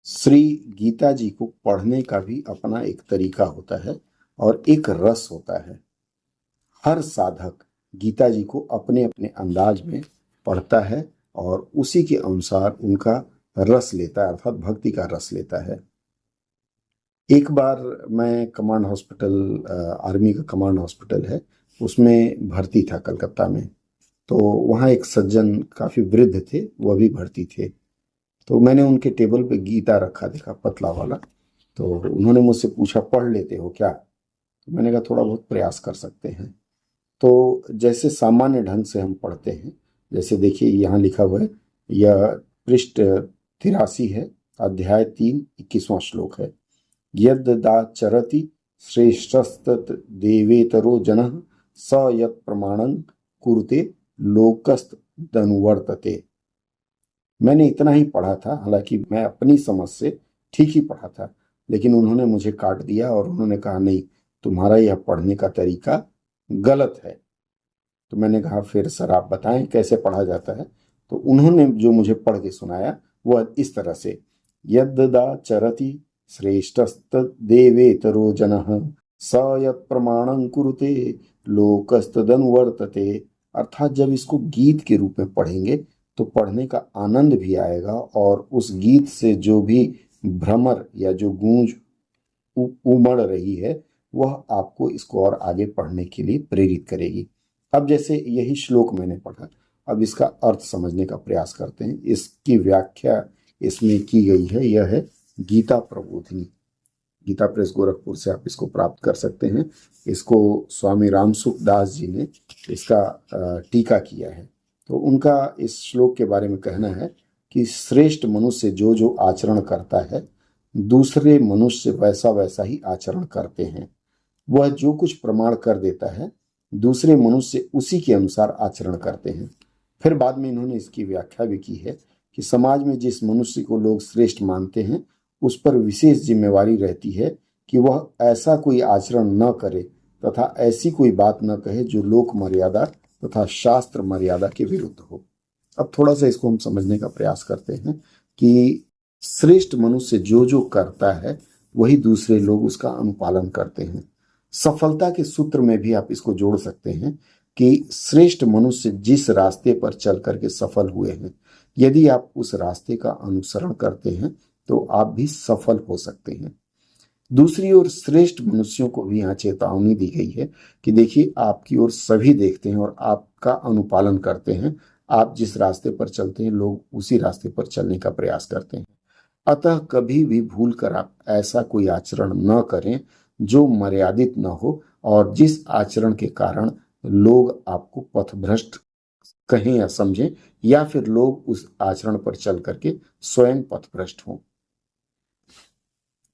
श्री गीता जी को पढ़ने का भी अपना एक तरीका होता है और एक रस होता है। हर साधक गीता जी को अपने अपने अंदाज में पढ़ता है और उसी के अनुसार उनका रस लेता है, अर्थात भक्ति का रस लेता है। एक बार मैं कमांड हॉस्पिटल, आर्मी का कमांड हॉस्पिटल है, उसमें भर्ती था कलकत्ता में। तो वहाँ एक सज्जन काफ़ी वृद्ध थे, वह भी भर्ती थे। तो मैंने उनके टेबल पे गीता रखा देखा, पतला वाला। तो उन्होंने मुझसे पूछा, पढ़ लेते हो क्या? तो मैंने कहा थोड़ा बहुत प्रयास कर सकते हैं। तो जैसे सामान्य ढंग से हम पढ़ते हैं, जैसे देखिए यहाँ लिखा हुआ है, यह पृष्ठ 83 है, अध्याय 3, 21वां श्लोक है। यद्दाचरति श्रेष्ठस्तत् देवेतरो जनः स यत् प्रमाणं कुरुते लोकस्तदनुवर्तते। मैंने इतना ही पढ़ा था, हालांकि मैं अपनी समझ से ठीक ही पढ़ा था, लेकिन उन्होंने मुझे काट दिया और उन्होंने कहा, नहीं, तुम्हारा यह पढ़ने का तरीका गलत है। तो मैंने कहा, फिर सर आप बताएं कैसे पढ़ा जाता है? तो उन्होंने जो मुझे पढ़ के सुनाया वह इस तरह से, यद्दाचरति श्रेष्ठस्तद्देवेतरो जनः स यत् प्रमाणं कुरुते लोकस्तदनुवर्तते। अर्थात जब इसको गीत के रूप में पढ़ेंगे तो पढ़ने का आनंद भी आएगा और उस गीत से जो भी भ्रमर या जो गूंज उमड़ रही है वह आपको इसको और आगे पढ़ने के लिए प्रेरित करेगी। अब जैसे यही श्लोक मैंने पढ़ा, अब इसका अर्थ समझने का प्रयास करते हैं। इसकी व्याख्या इसमें की गई है, यह है गीता प्रबोधिनी। गीता प्रेस गोरखपुर से आप इसको प्राप्त कर सकते हैं। इसको स्वामी रामसुख दास जी ने इसका टीका किया है। तो उनका इस श्लोक के बारे में कहना है कि श्रेष्ठ मनुष्य जो जो आचरण करता है, दूसरे मनुष्य वैसा वैसा ही आचरण करते हैं। वह जो कुछ प्रमाण कर देता है, दूसरे मनुष्य उसी के अनुसार आचरण करते हैं। फिर बाद में इन्होंने इसकी व्याख्या भी की है कि समाज में जिस मनुष्य को लोग श्रेष्ठ मानते हैं, उस पर विशेष जिम्मेवारी रहती है कि वह ऐसा कोई आचरण न करे तथा ऐसी कोई बात न कहे जो लोक मर्यादा तथा शास्त्र मर्यादा के विरुद्ध हो। अब थोड़ा सा इसको हम समझने का प्रयास करते हैं कि श्रेष्ठ मनुष्य जो जो करता है वही दूसरे लोग उसका अनुपालन करते हैं। सफलता के सूत्र में भी आप इसको जोड़ सकते हैं कि श्रेष्ठ मनुष्य जिस रास्ते पर चल करके सफल हुए हैं, यदि आप उस रास्ते का अनुसरण करते हैं तो आप भी सफल हो सकते हैं। दूसरी ओर श्रेष्ठ मनुष्यों को भी यहाँ चेतावनी दी गई है कि देखिए, आपकी ओर सभी देखते हैं और आपका अनुपालन करते हैं। आप जिस रास्ते पर चलते हैं, लोग उसी रास्ते पर चलने का प्रयास करते हैं। अतः कभी भी भूल कर आप ऐसा कोई आचरण न करें जो मर्यादित न हो और जिस आचरण के कारण लोग आपको पथभ्रष्ट कहें या समझें, या फिर लोग उस आचरण पर चल करके स्वयं पथभ्रष्ट हों।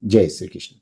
जय श्री कृष्ण।